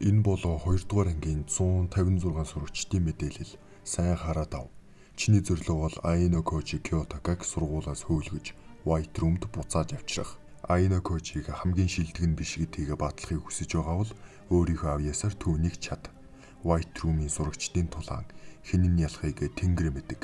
Энэ бол 2 дугаар ангийн 156 сурагчдын мэдээлэл. Сайн хараад ав. Чиний зорилго бол Аино Кожи Кёотагаг сургуулаас хөөлгөж White Room-д буцааж авчрах. Аино Кожиг хамгийн шилдэг нь биш гэдгийг батлахыг хүсэж байгаа бол өөрийнхөө авьяасаар түүнийг чад. White Room-ийн сурагчдын тулаан хинэн ялахыг тэнгэр мэдэг.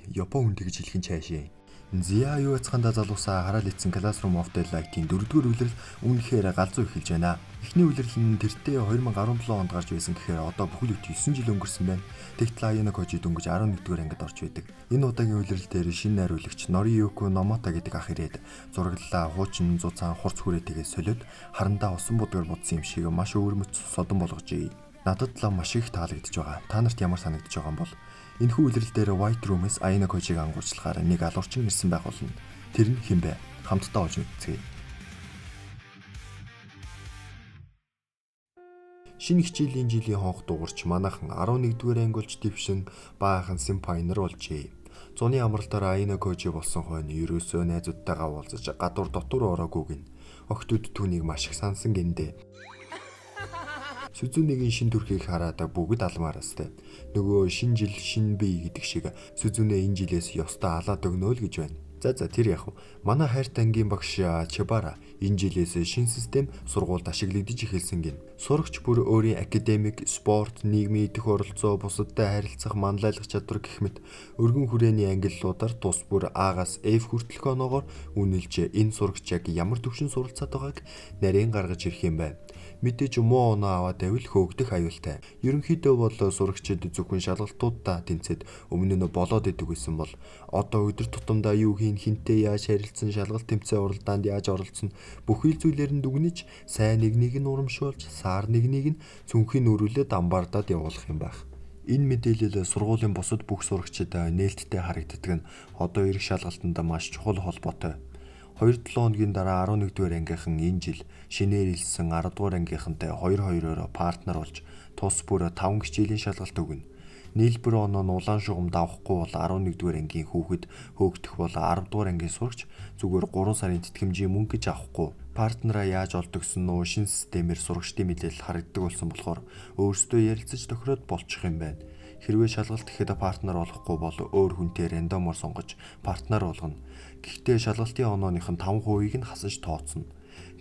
Япон хүн тэгж хэлэх нь цаашаа. Зя юу яцхандаа залуусаа хараад ицсэн Classroom of the Light-ийн 4-р үлрэл үнэхээр галзуу эхэлж байна. Эхний үлрэл нь тэртээ 2017 онд гарч байсан гэхээр одоо бүхэл бүтэн 9 жил өнгөрсөн байна. Тэгтэл Аино Кожи дөнгөж 11-р ангид орж байдаг. Энэ удаагийн үлрэл дээр шинэ найруулагч Нориюко Номото гэдэг ах ирээд зураглалаа хуучин зузаан хурц хүрээтэйгээ солиод харандаа усан будгаар будсан юм шиг маш өвөрмөц содон болгожээ. Надад л маш их таалагдж байгаа. Та нарт ямар санагдж байгаа юм бол энэхүү үлрэл дээр White Room-с Аино Кожиг ангуурчлахаар нэг алуурчин ирсэн байх болно. Тэр нь хэн бэ? Хамтдаа олж үзье. Шинэ хичээлийн жилийн хонх дуурч манайхан 11-р анги болж дэвшин баахан симпайнер болжээ. Зуны амралтаар Аино Кожи болсон хойно ерөөсөө найзуудтайгаа уулзаж гадуур дотор ороагүй гин. Охтууд түүнийг маш их сансан гиндэ. Сүзүнэгийн шин төрхийг хараад бүгд алмаараастай. Нөгөө шин жил шин бие гэдэг шиг Сүзүнэ энэ жилээс ёстой алаад өгнө л гэж байна. За тэр яг манай хайрт ангийн багш Чибара энэ жилээс шин систем сургуульд ашиглагдаж эхэлсэн гин. Сурагч бүр өөрийн академик, спорт, нийгмийн идэх оролцоо, бусадтай харилцах, манлайлах чадвар гэх мэт өргөн хүрээний ангиллуудаар тус бүр А-гаас F хүртэлх оноогоор үнэлж энэ сурагч яг ямар төвшин суралцаад байгааг нарийн гаргаж ирэх юм байна. Мэдээж муу оноо аваад байвал хөөгдөх аюултай. Ерөнхийдөө бол сурагчид зөвхөн шалгалтуудаа тэнцээд өмнө нь болоод идэг байсан бол одоо өдөр тутамдаа юу хийн, хинтээ яаж харилцсан, шалгалт тэмцээн уралдаанд яаж оролцсон бүхий л зүйлээр нь дүгнэж сайн нэгнийг нь урамшуулж, саар нэгнийг нь цүнхийн өрүүлээд амбаардаад явуулах юм байх. Энэ мэдээлэл сургуулийн бусад бүх сурагчид нээлттэй харагддаг нь одоо ирэх шалгалтанд маш чухал холбоотой. 2-7 хоногийн дараа 11-р ангийнхан энэ жил шинээр илсэн 10-р ангийнхантай 2-2-оор партнер болж тус бүр 5 хичээлийн шалгалт өгнө. Нийлбэр оноо нь улаан шугамд авахгүй бол 11-р ангийн хүүхэд хөөгдөх бол 10-р ангийн сурагч зүгээр 3 сарын тэтгэмжийн мөнгө гэж авахгүй. Партнераа яаж олдог гэсэн нөө шин системээр сурагчдын мэдээлэл харагддаг болсон болохоор өөрсдөө ярилцаж тохироод болчих юм байна. Хэрвээ шалгалт ихэд партнер олохгүй бол өөр хүнтэй рандомоор сонгож партнер болгоно. Гэхдээ шалгалтын онооных нь 5%-ийг нь хасаж тооцно.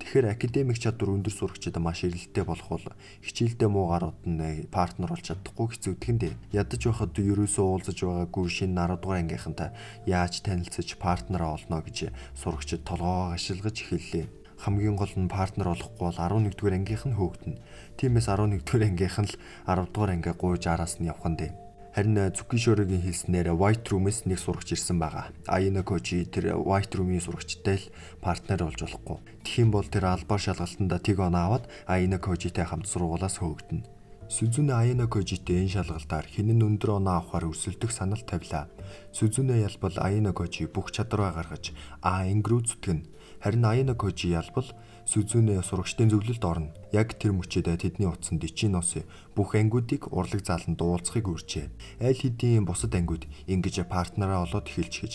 Тэгэхээр академик чадвар өндөр сурагчид маш эрэлттэй болох бол хичээлдээ муу гарууд нь партнер болж чадахгүй хэцүүдгэндээ. Ядаж байхад ерөөсөө уулзаж байгаагүй шинэ 10-р ангийнхантай яаж танилцаж партнераа олно гэж сурагчид толгоогоо ашиглаж эхэллээ. Хамгийн гол нь партнер олохгүй бол 11-р ангийнх нь хөөгдөнө. Тиймээс 11-р ангийнх нь л 10-р анги гуйж араас нь явах нь дээ. Харин Цукишоригийн хэлснээр White Room-с нэг сурагч ирсэн байгаа. Аино Кожи тэр White Room-ийн сурагчтай л партнер болж болохгүй. Тэгхийн бол тэр албаар шалгалтанд тэг оноо аваад Аино Кожитэй хамт сургуулаас хөөгдөнө. Сүзүнэ Аино Кожитэй энэ шалгалтаар хинэн өндөр оноо авахар өсөлдөх санал тавилаа. Сүзүнэ ялбал Аино Кожи бүх чадвараа гаргаж анги рүү зүтгэнэ. Харин Аино Кожи ялбал Сүзүнэ сурагчдын зөвлөлд орно. Яг тэр мөчөд тэдний утсанд Ичиноос бүх ангиудыг урлаг зааланд уулзахыг урьжээ. Аль хэдийн бусад ангиуд ингэж партнераа олоод эхэлж гэж.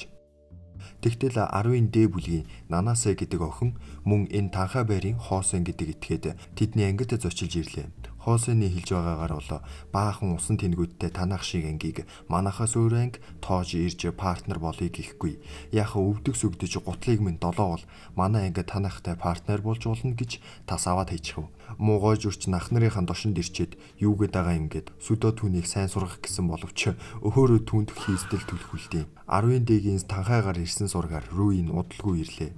Тэгтэл 10-ын Д бүлгийн Нанасе гэдэг охин мөн энэ танхаа байрын Хоосен гэдэг этгээд тэдний ангид зочилж ирлээ. Хоосены хэлж байгаагаар бол баахан усан тэнгүүдтэй танах шиг ангийг манахаас өөр анги тоож ирж партнер болъё гэхгүй. Яг өвдөг сүгдэж гутлыг минь долоо бол манай анги танахтай партнер болж болно гэж тас аваад хийчих. Муугой жүрч нах нарын дошинд ирчээд юу гээд байгаа юм гээд сүдөө түүнийг сайн сургах гэсэн боловч өөрөө түүнд хийсдэл түлхүүлдэв. 10-ын Д-гийн танхаагаар ирсэн сургаар Рүүин удалгүй ирлээ.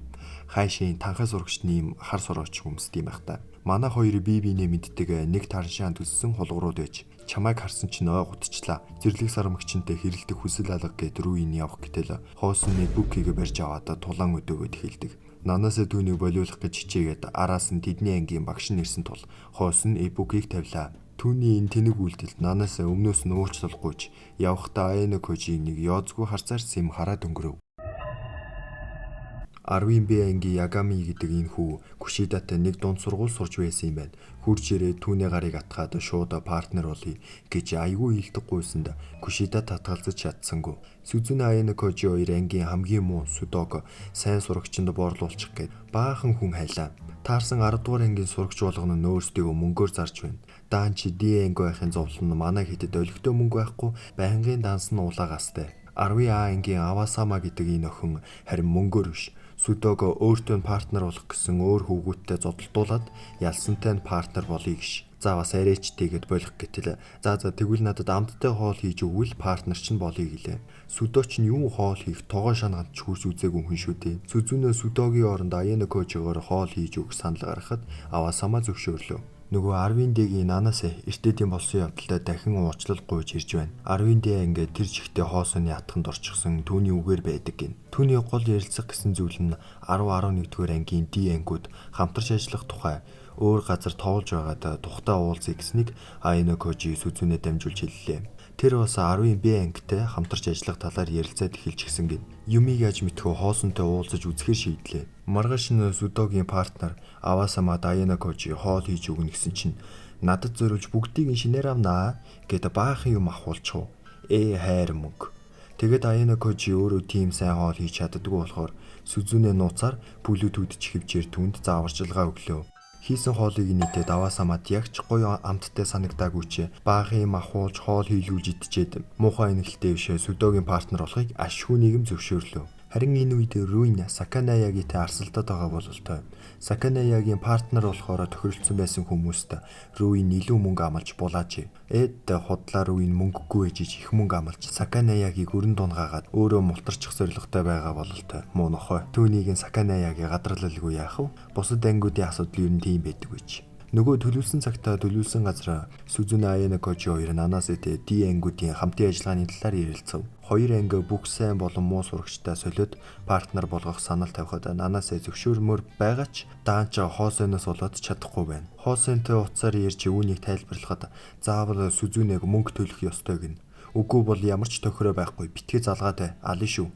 Хайшийн танхаа сурагчны юм хар сурагч хүмүүстэй байх та. Манай хоёр бие биенээ мэддэг нэг тараншаан төссөн хулгуурууд байж чамайг харсан чинь ой гутчлаа. Зэрлэг сарамгчтай хэрэлдэх хүсэл алга гэд Рүүин явах гэтэл Хоосны бүкийг барьж аваад тулаан өдөөгөд хэлдэг. Нанаасаа түүнийг болиулах гэж хичээгээд араас нь тэдний ангийн багш нэрсэн тул Хоос нь бүкийг тавилаа. Түүний энэ тэнэг үйлдэлд Нанаасаа өмнөөс нь уучлалгүйж явахдаа Аино Кожиг нэг ёозгүй харцаар сэм хараад өнгөрөв. 10-ын Б ангийн Ягами гэдэг энэ хүү Кушидатай нэг дунд сургууль сурж байсан юм байна. Хурж ирээд түүний гарыг атгаад шууд партнер болъё гэж айгүй хилдэггүйсэнд Кушида татгалзаж чадсангүй. Сүзүнэ Аянокожи хоёр ангийн хамгийн муу Судого сайн сурагчинд боорлуулчих гээд баахан хүн хайлаа. Таарсан 10 дугаар ангийн сурагч болгоно нөөсдөө мөнгөөр зарж байна. Даанчи Д анги байхын зовлон манай хэдэд олигтой мөнгө байхгүй байнгын данс нь улаагастай. 10 А ангийн Авасама гэдэг энэ охин харин мөнгөөр биш. Судого өөртөө партнер болох гэсэн өөр хүүгүүдтэй зодтолдуулаад ялсантай нь партнер болъё гэж. За бас арайч тэгээд болох гэтэл за тэгвэл надад амттай хоол хийж өгвөл партнер чинь болъё гэлээ. Судо ч юу хоол хийх тогоо шанагт ч хурж үзээгүй хүн шүү дээ. Сүзүнэ Судогийн оронд Аянокожигоор хоол хийж өгөх санал гаргахад Авасама зөвшөөрлөө. Нөгөө 10-ын Д-гийн Нанаас эртээдийн болсон явдалтай дахин уучлал гуйж ирж байна. 10-ын Д ингээд тэр жигтэй хоосооны атганд орчихсон түүний үгээр байдаг гин. Түүний гол ярилцах гэсэн зүйл нь 10-11-р ангийн Д ангиуд хамтарч ажиллах тухай өөр газар тоолж байгаад тухтай уулзъя гэснийг Аянокожи Сүзүнэ дамжуулж хэллээ. Тэр бас 10-ын Б ангитай хамтарч ажиллах талаар ярилцаад эхэлж гисэн гин. Юмыг яаж мэдхүү хоосонтой уулзаж үзэхээр шийдлээ. Маргааш нь Судогийн партнер Авасама Аянокожи хоол хийж өгнө гэсэн чинь надад зориулж бүгдийг нь шинээр авнаа гэд баахан юм ахуулчих. Хайр мөнгө. Тэгэд Аянокожи өөрөө тийм сайн хоол хийж чаддаггүй болохоор Сүзүнэ нууцаар бүлүүдүүд ч хөвчээр түнд зааварчилгаа өглөө. Хийсэн хоолыг нийтээд Авасамад ягч гоё амттай санагдаагүй ч баахан юм ахуулж хоол хийлгүүлж идчихэд муухай энэхэлтэй биш Судогийн партнер болохыг ашгүй нийгэм зөвшөөрлөө. Харин энэ үед Руин Саканаягийн арсалдаад байгаа бололтой. Саканаягийн партнер болохоор тохиролцсон байсан хүмүүст Руин илүү мөнгө амлаж булааж. Худлаа Руин мөнгөгүй ээжиж их мөнгө амлаж Саканаягийг өрн дунгаагаад өөрөө мултарчих зорилготой байгаа бололтой. Муу нохой. Түүнийг Саканаягийн гадралалгүй яах вэ? Бусад ангиудын асуудал юу нэм байдаг вэ? Нөгөө төлөвлөсөн цагтаа төлөвлөсөн газар Сүзүнэ Аянокожи хоёр Нанасэтэй Д ангиудын хамтын ажиллагааны талаар ярилцав. Хоёр анги бүх сайн болон муу сурагчтай солиод партнер болгох санал тавихад Нанасэ зөвшөөрмөр байгаа ч даанч хоосоноос болоод чадахгүй байна. Хоосонтой уцаар ярьж үүнийг тайлбарлахад заавал Сүзүнэг мөнгө төлөх ёстой гин. Үгүй бол ямар ч тохироо байхгүй битгий залгаад бай. Алин шүү.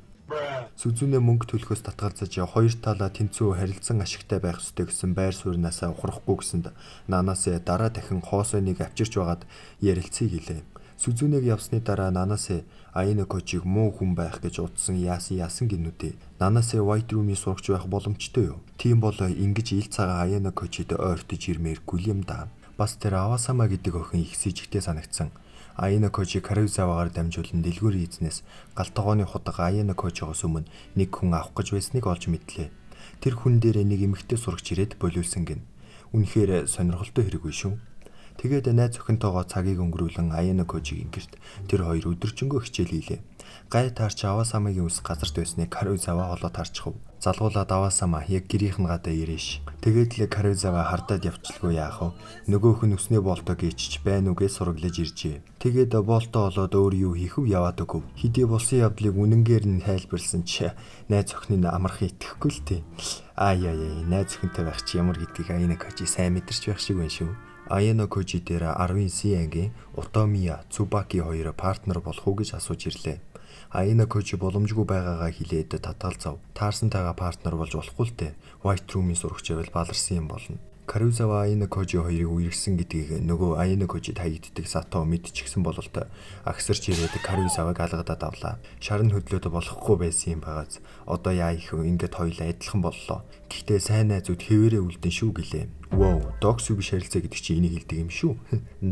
Сүзүнэ мөнгө төлөхөөс татгалзаж хоёр талаа тэнцүү харилцан ашигтай байх ёстой гэсэн байр сууринаасаа ухрахгүй гэсэнд Нанасэ дараа дахин хоосоныг авчирч байгаад ярилцъя гэлээ. Сүзүнэг явсны дараа Нанасэ Аянокожиг муу хүн байх гэж утсан яасан гинүдээ. Нанасэ White Room-ийн сурагч байх боломжтой юу? Тийм бол ингэж ил цагаан Аянокожид ойртож ирмээргүй юм да. Бас тэр Авасама гэдэг охин их сэжигтэй санагдсан. Аянокожи Каруизавагаар дамжуулан дэлгүүр эзнээс галтгооны худаг Аянокожигоос өмнө нэг хүн авах гэж байсныг олж мэдлээ. Тэр хүн дээр нэг эмэгтэй сурагч ирээд болиулсан гин. Үнэхээр сонирхолтой хэрэг биш шүү. Тэгээд найз охинтойгоо цагийг өнгөрүүлэн Аянокожигийн гэрт тэр хоёр өдөржингөө хичээл хийлээ. Гай таарч Авасамагийн ус газарт байсныг Каруизава холоо таарчихв. Залгуулаад Авасама яг гэрийнхэн гадаа ирээш. Тэгээд л Каруизава хардаад явчлгүй яах вэ? Нөгөөх нь өснөө болтоо гээчч байна үгээ сураглаж иржээ. Тэгээд болтоо олоод өөр юу хийх вэ яваад өгөв. Хидий болсон явдлыг үнэнгээр нь тайлбарлсан ч найз охины амархан итгэхгүй л тээ. Найз охинтой байх чи ямар гэдгийг Аянокожи сайн мэдэрч байх шиг байна шүү. Аянокожи дээр 10-ын С ангийн Утомия Цубаки хоёр партнер болох уу гэж асууж ирлээ. Аянокожи боломжгүй байгаагаа хэлээд татгалзав. Таарсантайгаа партнер болж болохгүй л дээ. White Room-ийн сурагч байвал баларсан юм болно. Каруизава Аянокожи хоёрыг үерхсэн гэдгийг нөгөө Аянокожид хаягддаг Сато мэдчихсэн бололтой. Агсарч ирээд Каруизаваг алгадаад авлаа. Шарн хөдлөөд болохгүй байсан юм байгааз. Одоо яа их ингээд хоёулаа адилхан боллоо. Гэхдээ сайн найзууд хэвээрээ үлдэн шүү гэлээ. Докс биш харилцаа гэдэг чи энийг хэлдэг юм шүү.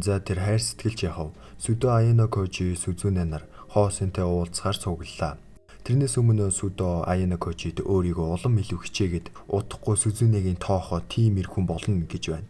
За тэр хайр сэтгэлч яхав. Сүдо Аянокожи Сүзүнэ нар хоосонтой уулзахаар цуглалаа. Тэрнээс өмнө Сүдо Аянокожид өөрийгөө улам илүү хичээгээд утахгүй Сүзүнэгийн тоохоо тийм ир хүн болно гэж байна.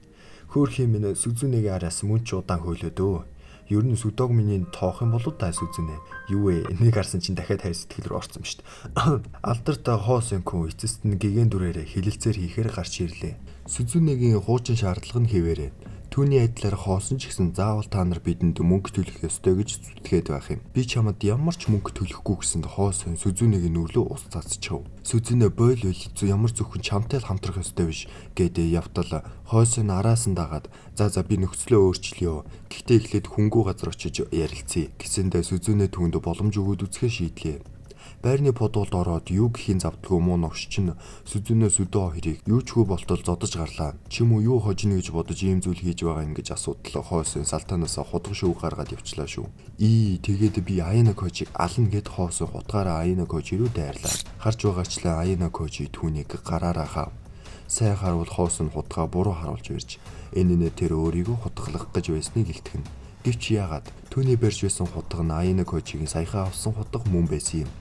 Хөөх юм нэ Сүзүнэгийн араас мөн ч удаан хөөлөөдөө. Ер нь Сүдог миний тоох юм болоо та Сүзүнэ. Юу вэ? Нэг харсан чинь дахиад хайр сэтгэл рүү орсон шүү дээ. Алдартай хоосонгүй эцэст нь гэгэн дүрээрээ хилэлцээр хийхээр гарч ирлээ. Сүзүнэгийн хуучин шаардлага нь хэвээрээ. Түүний адилаар хоосон ч гэсэн заавал та нар бидэнд мөнгө төлөх ёстой гэж зүтгээд байх юм. Би чамд ямар ч мөнгө төлөхгүй гэсэнд хоосон Сүзүнэгийн нүрлөө ус цацчихв. Сүзүнэ бойл ямар зөвхөн чамтай л хамтрах ёстой биш гэдэг явтал хоосон араас нь дагаад за би нөхцлөө өөрчлөё. Гэхдээ эхлээд хөнгүү газар очиж ярилцъя гэсэндээ Сүзүнэ түүнд боломж өгөөд үзэхээ шийдлээ. Байрны подуулд ороод юу гэхийн завдгүй муу новш чинь Сүзүнээс өдөө хэрийг юу ч хүү болтол зодож гарлаа. Чим үү юу хожно гэж бодож ийм зүйл хийж байгаа юм гэж асуудал Хоосон салтанаас хутган шүүг гаргаад явчлаа шүү. Тэгээд би Аяна Кожиг ална гэд Хоосон хутгаараа Аяна Кожи рүү дайрлаа. Харж байгаачлаа Аяна Кожи түүнийг гараараа хаав. Сайн харуул Хоосон хутгаа буруу харуулж ирж энэ тэр өөрийгөө хутгалах гэж байсныг илтгэн. Гэвч яагаад түүний барьж байсан хутга нь Аяна Кожигийн саяхан авсан хутга мөн байсан юм.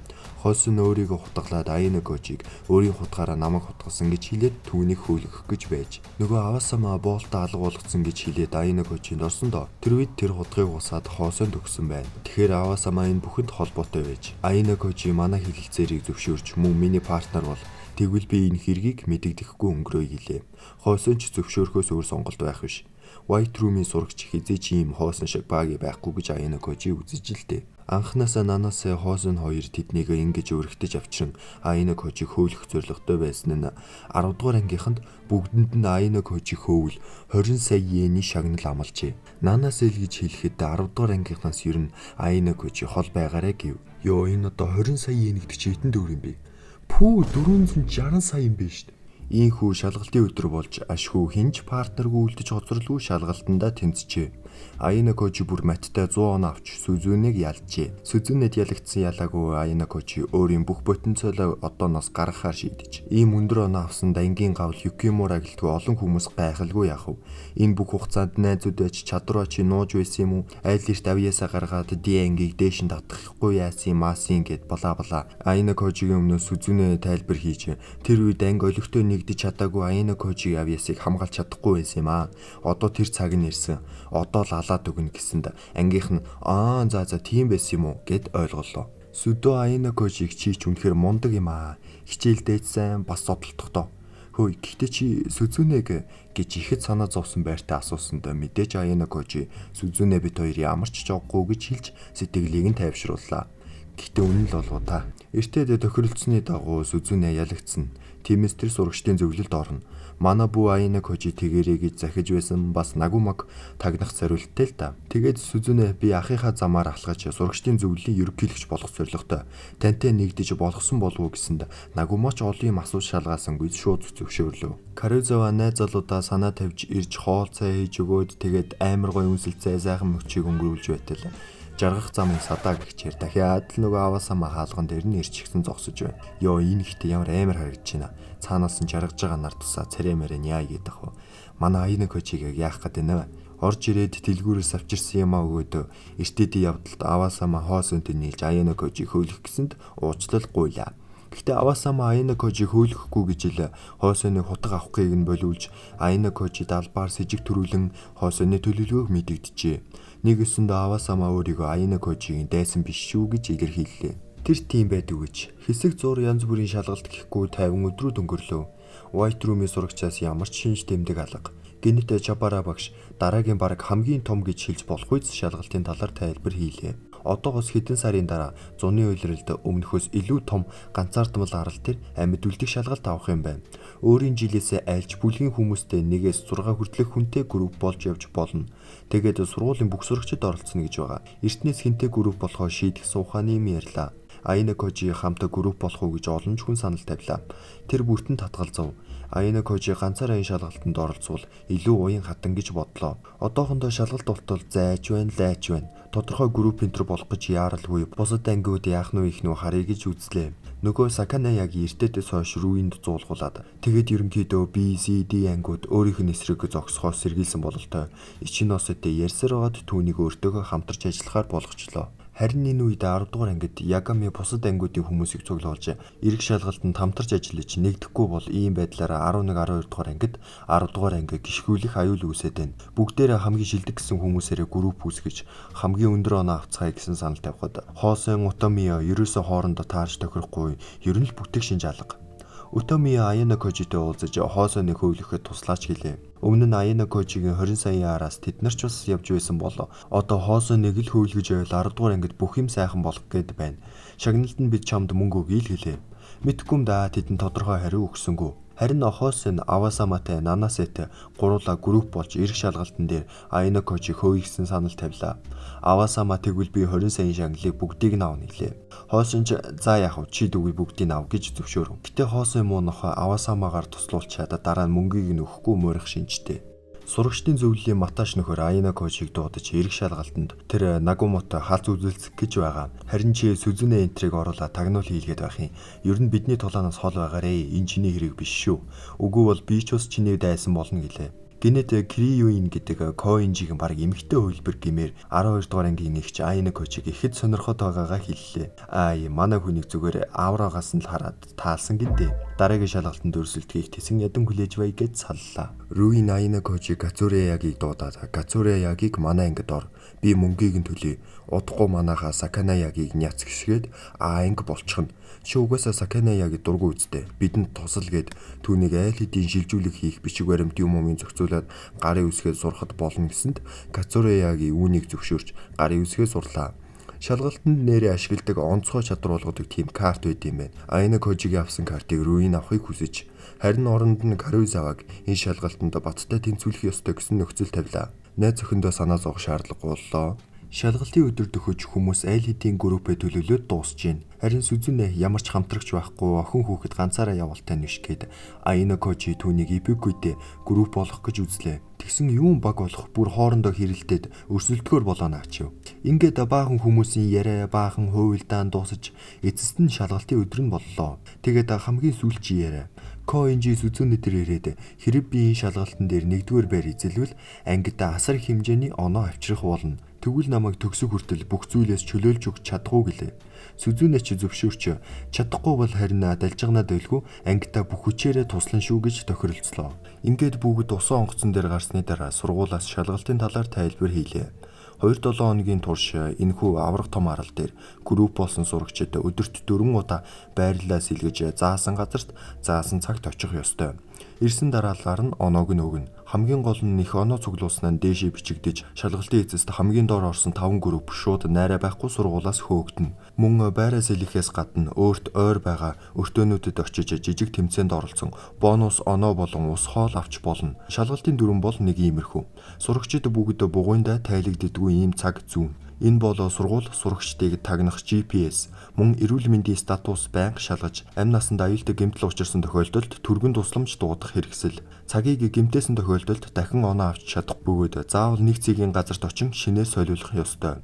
Хоосон өөрийгөө хутгалаад Аяна Кожиг өөрийн хутгаараа намайг хутгалсан гэж хэлээд түүнийг хөөлгөх гэж байж. Нөгөө Авасама боолтоо алга болгоцсон гэж хэлээд Аяна Кожинд орсон доо. Тэр үед тэр хутгыг усаад Хоосонд өгсөн байна. Тэгэхээр Авасама энэ бүхэнд холбоотой байж. Аяна Кожи манай хэлэлцээрийг зөвшөөрч мөн миний партнер бол тэгвэл би энэ хэргийг мэдэгдэхгүй өнгөрөөе гэлээ. Хоосон ч зөвшөөрөхөөс өөр сонголт байх биш. White Room-ийн сурагч хизээч ийм Хоосон шиг баги байхгүй гэж Аяна Кожи үзэж л дээ. Анхнаасаа нанаасаа Хоосон хоёр тэднийг ингэж өргөтөж авчран Аяна Кожиг хөөлөх зорилготой байсан нь 10 дугаар ангийнханд бүгдэнд нь Аяна Кожиг хөөвэл 20 сая йений шагнал амлажээ. Нанаас ил гэж хэлэхэд 10 дугаар ангийнхнаас ер нь Аяна Кожи хол байгаарэ гэв. Йоо энэ одоо 20 сая йен гэдэг чи хэдэн төгрөг юм бэ? Пүү 460 сая юм бэ шүү дээ. Ийхүү шалгалтын өдөр болж ашгүй хинж партнергүй үлдэж хоцорлгүй шалгалтандаа тэнцжээ. Аяна Кожи бүр маттай 100 он авч Сүзүнийг ялжээ. Сүзүнэд ялагдсан ялаагүй Аяна Кожи өөрийн бүх потенциалаа одооноос гаргахаар шийдэж. Ийм өндөр оноо авсан дангийн гавл Юкимура гэлтгүй олон хүмүүс гайхалгүй яах вэ? Энэ бүх хугацаанд найзууд байж чадвараа чи нууж байсан юм уу? Айл эрт авьяасаа гаргаад Диэнгийг дээш нь татахгүй яасан масын гэд бла бла. Аяна Кожигийн өмнөөс Сүзүнэ тайлбар хийж тэр үед анги олигтой нэгдэж чадаагүй Аяна Кожигийн авьяасыг хамгаалж чадахгүй байсан юм аа. Одоо тэр цаг нь ирсэн. Одоо л алаад өгнө гэсэнд ангийнх нь за тийм байсан юм уу гэд ойлголоо. Сүдөө Аяна Кожиг чи ч үнэхээр мундаг юм аа. Хичээлдээ сайн бас зодтолтохдоо. Хөөе гэхдээ чи Сүзүнэг гэж ихэд санаа зовсон байртай асуусанд мэдээж Аяна Кожи Сүзүнэ бит хоёр ямар ч жоггүй гэж хэлж сэтгэлийг нь тайвшрууллаа. Гэхдээ үнэн л болов та. Эртээд тохиролцсны дагуу Сүзүнэ ялагдсан. Тиймээс тэр сурагчдын зөвлөлд орно. Манай бүү Аяна Кожи тэгэрэй гэж захиж байсан бас Нагумаг тагнах зорилттой л та. Тэгээд Сүзүнэ би ахыхаа замаар алхаж сурагчдын зөвлөлийн ерөнхийлөгч болох зорилготой. Тантай нэгдэж болгосон болов уу гэсэнд Нагумач олон юм асууж шалгаасангүй шууд зөвшөөрлөө. Карузава найз залуудаа санаа тавьж ирж хоол цай хийж өгөөд тэгээд амар гоё үнсэлцээ сайхан мөчийг өнгөрүүлж байтал. Жаргах замын садаа гихчээр дахиад л нөгөө Авасама хаалган дээр нь ирчихсэн зогсож байна. Йоо энэ ихтэй ямар амар харагдаж байна. Цаанаас нь жаргаж байгаа нар тусаа царэмэрэн яа гэдэг вэ? Манай Аяна Кожиг яах гээд байна вэ? Орж ирээд дэлгүүрээс авчирсан юм аа өгөөд эртээдийн явдалд Авасама Хоосонд нийлж Аяна Кожиг хөөлөх гэсэнд уучлал гуйлаа. Гэхдээ Авасама Аяна Кожиг хөөлөхгүй гэж л Хоосоны хутга авахыг нь болиулж Аяна Кожи далбаар с ижиг төрүүлэн Хоосоны төлөвлөгөөг мэдэгдэжээ. Нэгэсэнд Авасама өөрийгөө Аяна Кожигийн дайсан биш шүү гэж илэрхийллээ. Тэр тийм байдаг гэж хэсэг зур янз бүрийн шалгалт гэхгүй 50 өдрүүд өнгөрлөө. White Room-ийн сурагчаас ямар ч шинж тэмдэг алга. Гэнэт Чабара багш дараагийн бараг хамгийн том гэж хэлж болох үс шалгалтын талаар тайлбар хийлээ. Одоогоос хэдэн сарын дараа зуны улиралд өмнөхөөс илүү том ганцаардмал арал дээр амьд үлдэх шалгалт авах юм байна. Өөрийн жилээс айлч бүлгийн хүмүүстэй 1-6 хүртэлх хүнтэй групп болж явж болно. Тэгээд сургуулийн бүх сурагчид оролцсон гэж байгаа. Эртнээс хинтэй групп болохоо шийдэх суухааны юм ярьлаа. Аяна Кожи хамтаа групп болох уу гэж олон ч хүн санал тавилаа. Тэр бүртэн татгалзав. Аяна Кожи ганцаараа энэ шалгалтанд оролцвол илүү уян хатан гэж бодлоо. Одоохондоо шалгалт болтол зайч байна. Тодорхой групп энтер болох гэж яаралгүй. Бусад ангиуд яах нь их нүү харъя гэж үзлээ. Нөгөө Сакана яг эртээдээс хойш рүүинд зуулгуулад тэгээд ерөнхийдөө B, C, D ангиуд өөрийнх нь эсрэг зогсохоос сэргийлсэн бололтой. Ичиносэд ярьсараад түүнийг өөртөөгөө хамтарч ажиллахаар болгочлоо. Харин энэ үед 10 дугаар ангид Ягами бусад ангиудын хүмүүсийг цуглуулж эрг шалгалтанд хамтарч ажиллаж нэгдэхгүй бол ийм байдлаараа 11 12 дугаар ангид 10 дугаар анги гიშгүүлэх аюул үүсээд байна. Бүгдээрээ хамгийн шилдэг гэсэн хүмүүсээрээ групп үүсгэж хамгийн өндөр оноо авцгаая гэсэн санал тавихад Хоосон Утомио ерөөсөө хоорондоо таарч тохирохгүй ер нь л бүтээх шинж алга. Утомио Аяна Кожитэй уулзаж Хоосоныг хөөлөхөд туслаач гэлээ. Өмнө нь Аяна Кожигийн 20 саяын араас тэд нар ч бас явж байсан болоо. Одоо Хоосоныг л хөөлгөж байвал 10 дугаар ангид бүх юм сайхан болох гээд байна. Шагналд нь бид чамд мөнгө өгье л гэлээ. Мэдгүй юм да тэдэнд тодорхой хариу өгсөнгүй. Харин Хосен Авасаматай Нанасэтэй гуруула групп болж эрх шалгалтын дээр Айна Кожиг хөөе гэсэн санал тавилаа. Авасама тэгвэл би 20 саяын шагналыг бүгдийг нь авна гэлээ. Хосен ч за яах вэ чи тэгвэл бүгдийг нь ав гэж зөвшөөрөв. Гэтэ Хосен муунах Авасамагаар туслуулчаад дараа нь мөнгийг нь өгөхгүй мөрөх шинжтэй. Сурагчдын зөвлөлийн Маташ нөхөр Айна Кожиг дуудаж эрх шалгалтанд тэр Нагумото халз үзүүлцэх гэж байгаа. Харин чи Сүзүнэ энтриг оруулаад тагнуул хийлгээд байх юм. Ер нь бидний тулаанаас хол байгаарэ. Энэ чиний хэрэг биш шүү. Үгүй бол би ч бас чиний дайсан болно гэлээ. Гэнэт Криюин гэдэг Коинжигийн баг эмэгтэй хөлбөр гэмээр 12 дугаар ангийн эгч Айна Кожиг ихэд сонирхоод байгаагаа хэллээ. Манай хүнийг зүгээр аврагаас нь л хараад таалсан гинэ. Дараагийн шалгалтанд өрсөлдөхийг тэсэн ядан хүлээж бай гэж саллаа. Руин Айна Кожиг Гацуреягийг дуудаад Гацуреягийг манай ангид ор. Би мөнгийг нь төлье. Удахгүй манайхаа Саканаягийг няц гисгээд анги болчихно. Чи угаасаа Саканаягийг дургу үздэй. Бидэнд тусал гээд түүнийг айл хэдийн шилжүүлэг хийх бичиг баримт юмын зохицуулаад гарын үсгээ сурахад болно гэсэнд Гацуреягийн үүнийг зөвшөөрч гарын үсгээ сурлаа. Шалгалтанд нэрээ ашигладаг онцгой чадвар болгодог тийм карт байд юм байна. Айна Кожигийн авсан картыг Руин авахыг хүсэж харин оронд нь Каруизаваг энэ шалгалтанд баттай тэнцвүүлэх ёстой гэсэн нөхцөл тавилаа. Найз охиндоо санаа зовох шаардлагагүй боллоо. Шалгалтын өдөр дөхөж хүмүүс айл хэдийн группээ төлөвлөд дуусж байна. Харин Сүзүнэ ямар ч хамтрагч байхгүй охин хүүхэд ганцаараа явалтай нишгээд Айна Кожи түүнийг Ипикүйтэй групп болох гэж үзлээ. Тэгсэн юун баг болох бүр хоорондоо хэрэлдээд өрсөлдөхөр болоо наачив. Ингээд баахан хүмүүсийн яриа баахан хуйлдаан дуусаж эцэст нь шалгалтын өдөр нь боллоо. Тэгээд хамгийн сүүлчийн яриа Коинжи Сүзүнэ дээр ирээд хэрэг биеийн шалгалтын дээр нэгдүгээр байр эзэлвэл ангид асар их хэмжээний оноо авчрах болно. Тэгвэл намайг төгсөх хүртэл бүх зүйлээс чөлөөлж өгч чадахгүй гэлээ. Сүзүнэ ч зөвшөөрч чадахгүй бол харин далжигнаад байлгүй ангидаа бүх хүчээрээ туслан шүү гэж тохиролцлоо. Ингээд бүгд усан онгоцон дээр гарсны дараа сургуулаас шалгалтын талаар тайлбар хийлээ. 2-7 хоногийн турш энэхүү аврах том арал дээр групп болсон сурагчид өдөрт 4 удаа байрлалаас илгэж заасан газарт заасан цагт очих ёстой. Ирсэн дараалгаар нь оноог нь өгнө. Хамгийн гол нь их оноо цуглуулснаа дээшээ бичигдэж шалгалтын эцэст хамгийн доор орсон 5 групп шууд найраа байхгүй сургуулаас хөөгдөнө. Мөн байраас илгэхээс гадна өөрт ойр байгаа өртөөнүүдэд очиж жижиг тэмцээнд оролцсон бонус оноо болон ус хоол авч болно. Шалгалтын дүрэн бол нэг иймэрхүү. Сурагчид бүгд бугуйндаа тайлагддаггүй ийм цаг зүүн. Энэ бол сургууль сурагчдыг тагнах GPS, мөн эрүүл мэндийн статус байнга шалгаж, амь насанд аюултай гэмтэл учирсан тохиолдолд түргэн тусламж дуудах хэрэгсэл. Цагийг гэмтээсэн тохиолдолд дахин оноо авч чадах бөгөөд заавал нэг цэгийн газарт очин шинээр солиулах ёстой.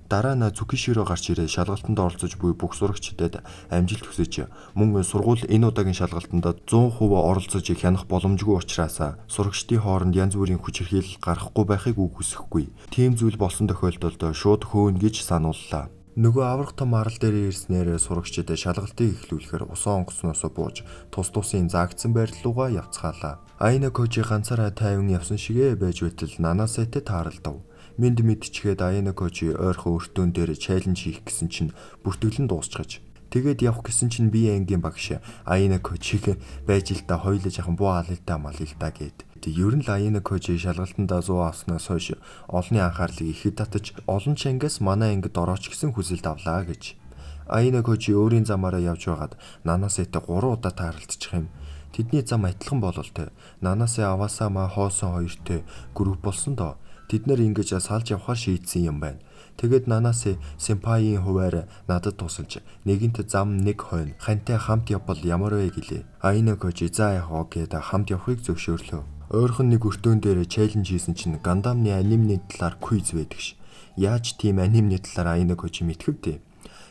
Дараа нь Цукиширо гарч ирээ шалгалтанд оролцож буй бүх сурагчдад амжилт хүсэж мөн сургууль энэ удаагийн шалгалтанд 100% оролцож хянах боломжгүй учраас сурагчдын хооронд янз бүрийн хүч хэрхийлэл гарахгүй байхыг үгүйсэхгүй. Тийм зүйл болсон тохиолдолд шууд хөөнө гэж санууллаа. Нөгөө аврах том арал дээр ирснээр сурагчид шалгалтыг эхлүүлэхээр усан онгоцноос бууж тус тусын заагдсан байрлалуугаа явцгаалаа. Айна Кожи ганцаараа тайван явсан шигээ байж байтал Нанасэтэй тааралдав. Мэд мэдчихэд Айна Кожи ойрхон өртөөн дээр чаленж хийх гэсэн чинь бүртгэлэн дуусчихаж. Тэгээд явах гэсэн чинь би ангийн багш Айна Кожиг байж л та хоёулаа жахан буу алилтаа малилтаа гэд. Ер нь л Айна Кожи шалгалтандаа 100 авснаас хойш олонний анхаарлыг ихэд татаж олон чангаас манай ангид орооч гэсэн хүсэлт авлаа гэж. Айна Кожи өөрийн замаараа явж байгаад Нанасэтэй 3 удаа тааралдчих юм. Тэдний зам адилхан бололтой. Нанасэ Авасама Хоосон хоёртой групп болсон доо. Тэд нэр ингэж салж явахаар шийдсэн юм байна. Тэгэд Нанасэ сэмпаийн хуваар надад тусалж нэгэнт зам нэг хойно хантай хамт явбал ямар вэ гэлээ. Айна Кожи за яхаа гэд хамт явахыг зөвшөөрлөө. Ойрхон нэг өртөөн дээр чаленж хийсэн чинь Гандамны анимны талаар квиз байдаг ш. Яаж тийм анимны талаар Айна Кожи мэдхэвдэ?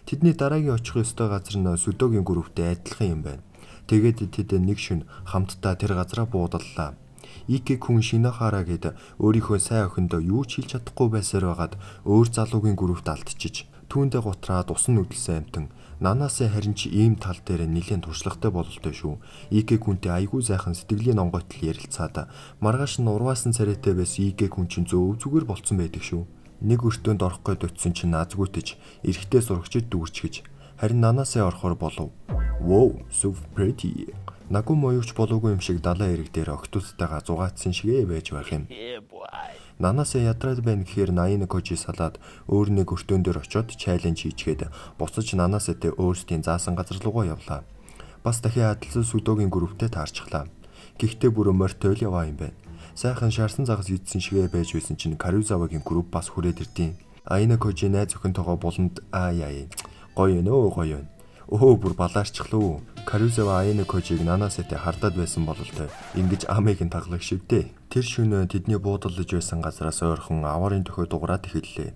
Тэдний дараагийн очих ёстой газар нь Сүдогийн групптэй адилхан юм байна. Тэгээд тэд нэг шөнө хамтдаа тэр газараа буудаллаа. Ики хүн Шинохара гээд өөрийнхөө сайн охиндоо юу ч хэлж чадахгүй байсаар байгаад өөр залуугийн группт алдчихж түүндээ гутраад усан нүдэлсэн амтан Нанасэ харин ч ийм тал дээр нэлээд туршлагатай бололтой шүү. Ики хүнтэй айгүй сайхан сэтгэлийн онгойтл ярилцаад маргааш нь урваасан царайтай байсан Ики хүн чинь зөв зүгээр болцсон байдаг шүү. Нэг өртөөнд орох гээд утсан чинь наазгүйтэж эрэхтэй сурагчид дүүрчгэж харин Нанасэ орохоор болов. Wow, so pretty. Нагумо юуч болоогүй юм шиг далайн эрэг дээр октоудтайгаа зугаацсан шигээ байж байх юм. Нанасэ ядраад байна гэхээр Айна Кожи салаад өөр нэг өртөөн дээр очиод чаленж хийчгээд буцаж Нанасэтэй өөрсдийн заасан газар руугаа явлаа. Бас дахиад адилсан Сүдогийн групптэй таарчихлаа. Гэхдээ бүр морьтой л яваа юм байна. Сайхан шаарсан загас идсэн шигээ байж байсан чинь Карюзавагийн групп бас хүрээд ирдیں۔ Аина Кожи найз өхөнтэйгөө буланд гоё нөө гоё. Бүр балаарчлаа. Карюзава Аина Кожиг Нанасэтэй хардаад байсан бололтой. Ингэж амыг нь таглах шивдээ. Тэр шөнө тэдний буудалж байсан газраас ойрхон аварын төхөө дуграад эхэллээ.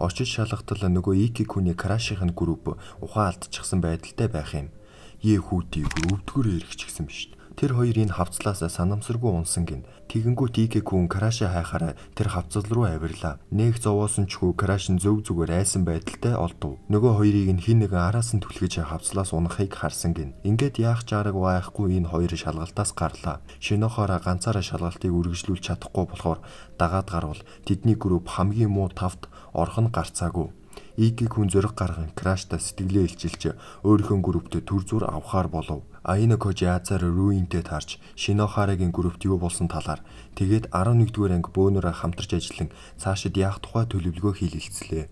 Очиж шалгатал нөгөө Ики Куни Крашийн групп ухаан алдчихсан байдалтай байх юм. Хүүдийг өвдгөр эргэчихсэн биш. Тэр хоёрын хавцлаасаа санамсаргүй унсан гин. Тэгэнгүүт Ики Кун Краши хайхаараа тэр хавцал руу авирлаа. Нэг зовоосон чгүй Краш нь зөв зүгээр айсан байдалтай олдов. Нөгөө хоёрыг нь хин нэгэн араас нь түлхэж хавцлаас унахыг харсан гин. Ингээд яах чараг байхгүй энэ хоёр шалгалтаас гарлаа. Шинохоороо ганцаараа шалгалтыг үргэлжлүүлж чадахгүй болохоор дагаад гарвал тэдний групп хамгийн муу тавд орхон гарцаагүй. Ики Кун зөрөг гарган Краштай сэтгэлээ илчилж өөрийнхөө групптэй төр зүр авахар болов. Аина Кожи Азар Руинтэй таарч Шинохарагийн группт юу болсон талаар тэгээд 11-р анги бөөнөрөө хамтарч ажиллан цаашид яах тухай төлөвлөгөө хийлэлцлээ.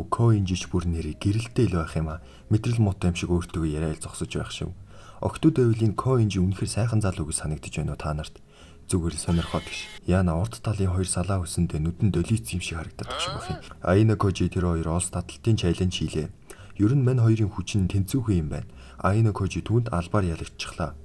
Коинжич бүр нэрийг гэрэлтэй л байх юм а. Мэдрэл муутай юм шиг өөртөө яриад зогсож байх шүү. Октод байвлын Коинжи үнэхэр сайхан залуу гэж санагдаж байна уу та нарт? Зүгээр л сонирхоод гэж. Яна урд талын хоёр салаа хүсэндээ нүдэнд олиц юм шиг харагдаад байгаа байх юм. Аина Кожи тэр хоёр олс таталтын чайлент хийлээ. Ер нь мань хоёрын хүчин тэнцүүхэн юм байна. Аина Кожи түүнд албаар ялагдчихлаа.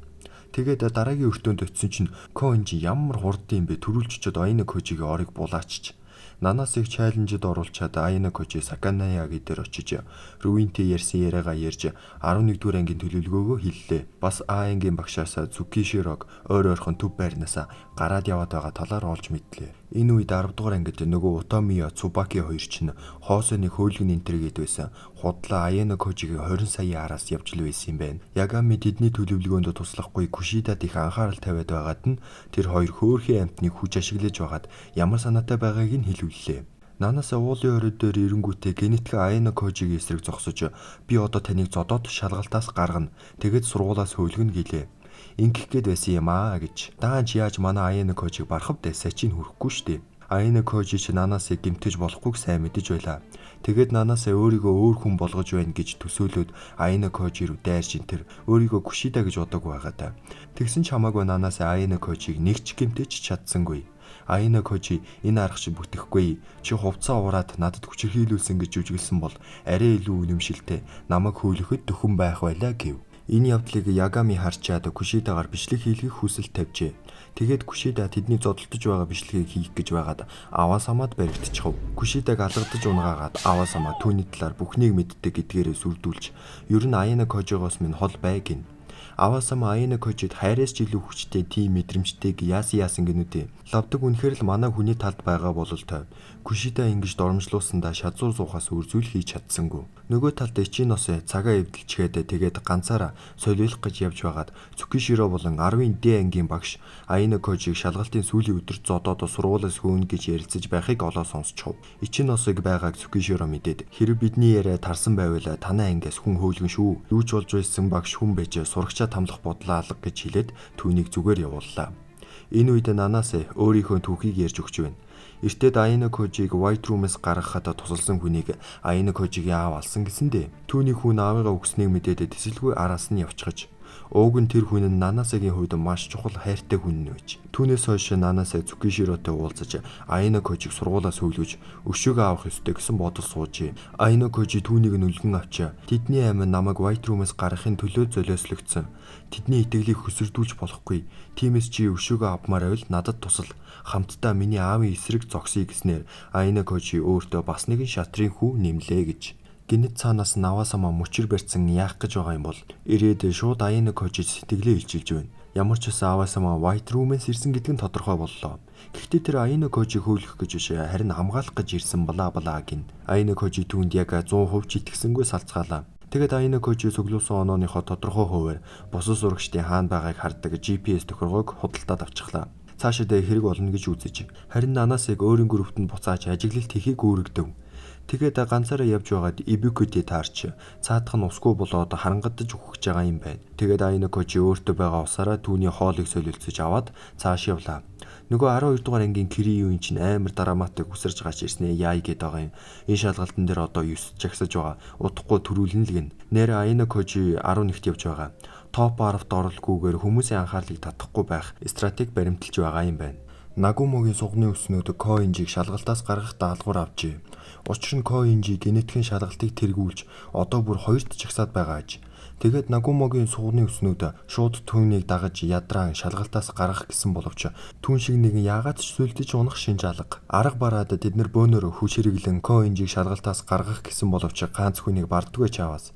Тэгээд дараагийн өртөөнд очисон чинь Коинжи ямар хурдсан юм бэ? Төрүүлж чад Аина Кожигийн орыг булаачч. Нанасыг чаленжид оруулчаад Аина Кожи Саканаяги дээр очиж Руинтэй ярьсан яриагаа ярьж 11-р ангийн төлөвлөгөөгөө хэллээ. Бас А ангийн багшаас Цукиширог ойр ойрхон төв байрнаас гараад яваад байгаа талаар олж мэдлээ. Энэ үед 10-р ангид нөгөө Утомио Цубаки хоёр чинь хоосоны хөөлгөн энтергээд байсан. Худлаа Аина Кожигийн 20 сая араас явж л байсан юм байна. Ягами тэдний төлөвлөгөөнд туслахгүй Кушидад их анхаарал тавиад байгаад нь тэр хоёр хөөрхийн амтныг хүч ашиглаж байгаад ямар санаатай байгааг нь хэлүүллээ. Нанасаа уулын орой дээр ирэнгүүтээ генетик Аина Кожигийн эсрэг зогсож би одоо таныг зодоод шалгалтаас гаргана. Тэгэд сургуулаас хөөлгөнө гэлээ. Ингэх гээд байсан юм аа гэж. Даанч яаж манай Аина Кожиг барахав дэсэ чинь хүрэхгүй штеп. Аина Кожи ч Нанасыг гэмтэж болохгүйг сайн мэдэж байлаа. Тэгээд Нанасаа өөрийгөө өөр хүн болгож байна гэж төсөөлөд Аина Кожи рүү дайрч ин тэр өөрийгөө Кушида гэж бодог байгаа та. Тэгсэн ч хамаагүй Нанасаа Аина Кожиг нэг ч гэмтэж чадсангүй. Аина Кожи энэ арга шиг бүтэхгүй. Чи хувцаа ураад надад хүчирхийлүүлсэн гэж жүжиглсэн бол арай илүү үнэмшилтэй намайг хөөлөхөд дөхөн байх байлаа гэв. Энэ явдлыг Ягами харчаад Кушидагаар бичлэг хийлгэх хүсэл тавьжээ. Тэгээд Кушида тэдний зодтолтож байгаа бичлэгийг хийх гэж байгаад Авасамад баригдчихв. Кушидаг алгадаж унгаагаад Авасама түүний талаар бүхнийг мэддэг гэдгээрээ сүрдүүлж ер нь Аина Кожигоос минь хол бай гин. Авасама Аина Кожид хайраас ч илүү хүчтэй тийм мэдрэмжтэйг яасан гинүдээ. Лавдаг үнэхээр л манай хүний талд байгаа бололтой. Кушида ингэж доромжлуулсандаа шазуур суухаас үрзүүл хийж чадсангүй. Нөгөө талд Ичинос цагаа эвдэлчгээд тэгээд ганцаараа солиулах гэж явж байгаад Цукиширо болон 10-ын Д ангийн багш Аина Кожиг шалгалтын сүүлийн өдөрт зодоод сургуулиас хөөнө гэж ярилцаж байхыг олоо сонсчихв. Ичиносыг байгааг Цукиширо мэдээд хэрэг бидний яриа тарсан байвал танай ангиас хүн хөөлгөн шүү. Юу ч болж байсан багш хүн байж сурагчаа тамлах бодлоо алга гэж хэлээд түүнийг зүгээр явууллаа. Энэ үед Нанасаа өөрийнхөө түүхийг ярьж өгч байна. Эртээд Аина Кожиг White Room-ээс гаргахад тусалсан хүнийг Аина Кожигийн аав алсан гэсэндээ түүний хүн аавыгаа өгснийг мэдээд тэсэлгүй араас нь явчихаж ууг нь тэр хүн нь Нанасагийн хувьд маш чухал хайртай хүн нэж. Түүнээс хойш Нанасаа Цукиширотой уулзаж Аина Кожиг сургуулаас хөөлгөж өшөөгөө авах ёстой гэсэн бодол суужээ. Аина Кожи түүнийг нүлгэн авч тэдний амин намайг White Room-ээс гаргахын төлөө золиослогдсон. Тэдний итгэлийг хөсөрдүүлж болохгүй. Тиймээс чи өшөөгөө авмаар байвал надад тусал. Хамтдаа миний аавын эсрэг зогсъё гэснээр Аина Кожи өөртөө бас нэгэн шатрын хүү нэмлээ гэж. Гинэт цаанаас Авасама мөчөр барьсан яах гэж байгаа юм бол ирээд шууд Аина Кожи сэтгэлээ илчилж байна. Ямар ч үсэн Авасама White Room-ээс ирсэн гэдэг нь тодорхой боллоо. Гэхдээ тэр Аина Кожи хөөлөх гэж биш харин хамгаалах гэж ирсэн бала гин. Аина Кожи түүнд яг 100% ч итгэсэнгүй салцгаалаа. Тэгээд Аина Кожи цуглуулсан онооныхоо тодорхой хуваар бусад сурагчдын хаана байгааг хардаг GPS тохиргоог худалдаад авчихлаа. Цаашид хэрэг болно гэж үзэж. Харин Нанасыг өөрийн группт нь буцааж ажиглалт хийхийг үүрэгдэв. Тэгээд ганцаараа явж байгаад Ибукүдэ таарч цаадах нь усгүй болоод харангадаж өгөх гэж байгаа юм байна. Тэгээд Аина Кожи өөртөө байгаа усаараа түүний хоолыг солилцож аваад цааш явлаа. Нөгөө 12 дугаар ангийн Кириюин чинь амар драматик үсэрж гаач ирснэ яа гээд байгаа юм. Энэ шалгалтын дээр одоо 9 жагсаж байгаа. Удахгүй төрүүлнэ л гин. Нэр Аина Кожи 11-т явж байгаа. топ 10-т оролгүйгээр хүмүүсийн анхаарлыг татахгүй байх стратеги баримталж байгаа юм байна. Нагумогийн сугны өснүүд Коинжийг шалгалтаас гаргах даалгавар авчээ. Учир нь Коинжи генетикийн шалгалтыг тэргүүлж одоо бүр 2-т жагсаад байгаа аж. Тэгээд Нагумогийн сугны өснүүд шууд түүнийг дагаж ядраан шалгалтаас гаргах гэсэн боловч түүн шиг нэгэн яагаад ч сүлдэж унах шинж алга. Арга бараад тэднэр бөөнөр хүчиргэлэн Коинжийг шалгалтаас гаргах гэсэн боловч ганц хүнийг бардгүй чаваас.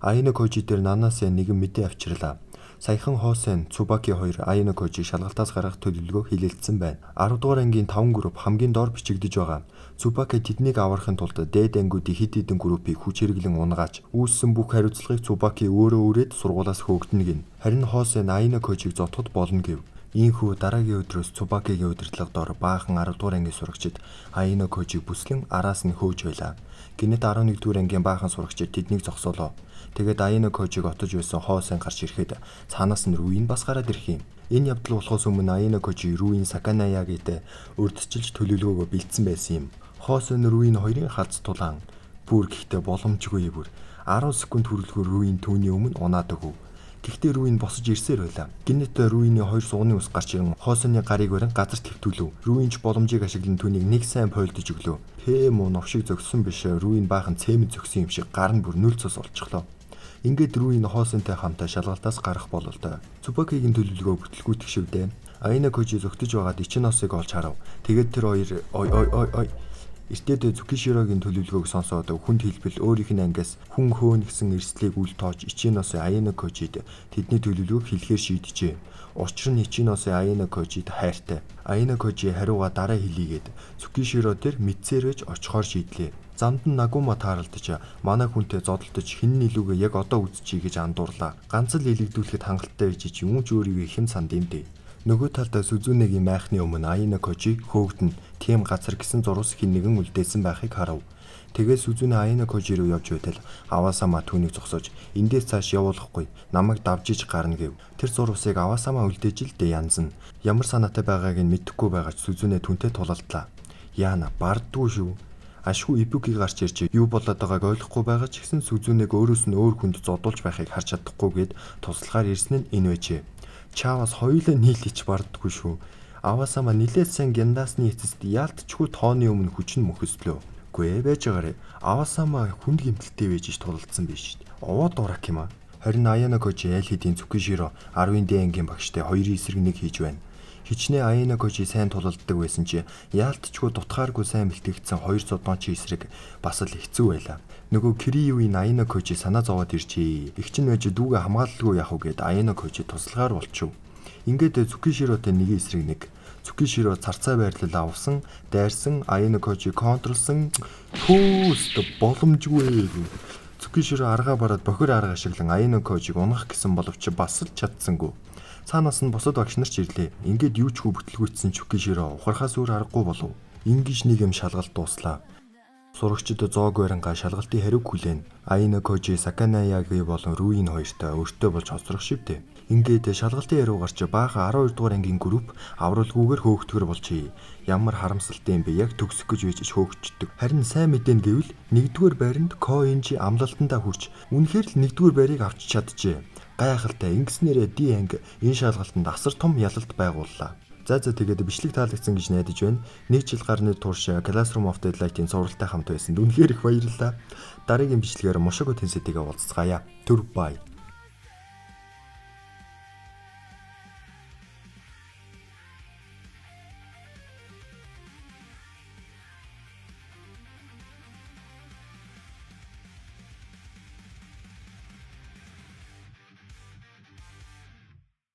Аино Кожи дээр Нанасэ нэгэн мэдээ авчирлаа. Саяхан Хосен, Цубаки хоёр Аино Кожиг шалгалтаас гаргах төлөвлөгөө хэлэлцсэн байна. 10 дугаар ангийн 5 групп хамгийн доор бичигдэж байгаа. Цубаки тэднийг аврахын тулд дээд ангиудын хэд хэдэн группийг хүч хэрэглэн унгааж, үүссэн бүх хариуцлагыг Цубаки өөрөө үрээд сургуулаас хөөгдөнө гин. Харин Хосен Аино Кожиг зодоход болно гэв. Ийхүү дараагийн өдрөөс Цубакигийн удирдлага доор баахан 10 дугаар ангийн сурагчид Аино Кожиг бүслэн араас нь хөөж байлаа. Гинэт 11 дугаар ангийн баахан сурагчид тэднийг зогсоолоо. Тэгээд Аино Кожиг отож байсан Хосен гарч ирэхэд цаанаас нь Руин бас гараад ирэх юм. Энэ явдал болохоос өмнө Аино Кожи Руин Саканаяагт урьдчилж төлөвлөгөөгөө бэлдсэн байсан юм. Хосен Руин хоёрын хац тулаан бүр гэхдээ боломжгүй бүр 10 секунд хүрэлгүй Руин түүний өмнө унаад өгөв. Гэхдээ Руин босож ирсээр байлаа. Гинэт Руины хоёр сугны ус гарч ирэн Хосены гарыг барин газар твтүүлв. Руинч боломжийг ашиглан түүнийг нэг сайн пойлдож өглөө. Муу новшиг зөгссөн биш Руин баахан цемент зөгсөн юм шиг гар нь бүр нүл цус олчихлоо. Ингээд Руин Хосентэй хамтаа шалгалтаас гарах бололтой. Цубакигийн төлөвлөгөө бүтлгүүтэх шивдэ. Аино Кожи зөгтөж байгаад Ичиносыг олж харав. Тэгээд тэр хоёр эртээд Цукиширогийн төлөвлөгөөг сонсоод хүнд хэлбэл өөрийнх нь ангиас хүн хөөн гэсэн эрсдлийг үл тоож Ичинос Аино Кожид тэдний төлөвлөгөөг хэлэхээр шийджээ. Учир нь Ичинос Аино Кожид хайртай. Аино Кожи хариуга дараа хэлийгээд Цукиширо дээр мэдсээрэж очихоор шийдлээ. Замд нь Нагума тааралдаж манай хүнтэй зодолдож хэн нь илүүгээ яг одоо үзчихье гэж андуурлаа. Ганц л илэгдүүлэхэд хангалттай ирж юм ч өөрийгөө хэм санд юм дээ. Нөгөө талдаа Сүзүнэгийн майхны өмнө Аино Кожи хөөгдөн тийм газар гисэн зурус хин нэгэн үлдээсэн байхыг харав. Тэгээ Сүзүнэ Аино Кожи руу явж байтал Авасама түүнийг зогсоож эндээс цааш явуулахгүй намайг давж иж гарна гэв. Тэр зурусыг Авасама үлдээж л дээ янзна. Ямар санаатай байгааг нь мэдэхгүй байгаач Сүзүнэ түүнтэй тулалдлаа. Яана бардгүй шүү. Ашгүй Ибуки гарч ирж юу болоод байгааг ойлгохгүй байгаа ч гэсэн Сүзүнэг өөрөөс нь өөр хүнд зодуулж байхыг харж чадахгүйгээд туслахаар ирсэн нь энэ байжээ. Чавас хоёулаа нийлж бардгүй шүү. Авасама нилээд сайн гяндасны эцэст яалтчгүй тооны өмнө хүчин мөхөслөө. Гүй байж байгаарэ. Авасама хүнд гэмтэлтэй байж ш тулалдсан биш шүү. Овоо дурак юм аа. Харин Аино Кожи аль хэдийн Цукиширо 10-д ангийн багштай хоёрын эсрэг нэг хийж байна. Хичнээн Аино Кожи сайн тулалддаг байсан чи яалтчгүй дутхааргүй сайн бэлтгэгдсэн хоёр зодоочийн эсрэг бас л хэцүү байлаа. Нөгөө Кириюгийн Аино Кожи санаа зовоод ирчээ. Их чинь байж дүүгээ хамгаалалгүй яах вэ гэд Аино Кожи туслагаар болчихв. Ингээд Цукиширотой нэгэн эсрэг нэг. Цукиширо царцаа байрлал авсан, дайрсан, Аино Кожи контролсон. Пүүст боломжгүй. Цукиширо аргаа бараад бохир арга ашиглан Аино Кожиг унах гэсэн боловч бас л чадсангүй. Цаанаас нь босод багш нар ч ирлээ. Ингээд юу ч хүү бүтлгүүцсэн Цукиширо ухрахаас өөр аргагүй болов. Ингиж нэг юм шалгалт дууслаа. Сурагчид зоог барингаа шалгалтын хариуг хүлээн. Аино Кожи Саканаяги болон Руин хоёртой өөртөө болж хоцрох шивдэ. Ингээд шалгалтын хариу гарч баахан 12 дугаар ангийн групп авралгүйгээр хөөгдгөр болчихъя. Ямар харамсалтай юм бэ? Яг төгсөх гэж байж хөөгчдөг. Харин сайн мэдэн гэвэл 1-р байранд Коинжи амлалтандаа хүрч үнэхээр л 1-р байрыг авч чаджээ. Гайхалтай ингэснээрээ Ди анги энэ шалгалтанд асар том ялалт байгууллаа. За тэгээд бичлэг таалагдсан гэж найдаж байна. Нэг жил гарны турш Classroom of Daylight-ийн сургалттай хамт байсан. Үнэхээр их баярлалаа. Дараагийн бичлэгээр Мошого Тенсэтэйгээ уулзцаая. Түр бай.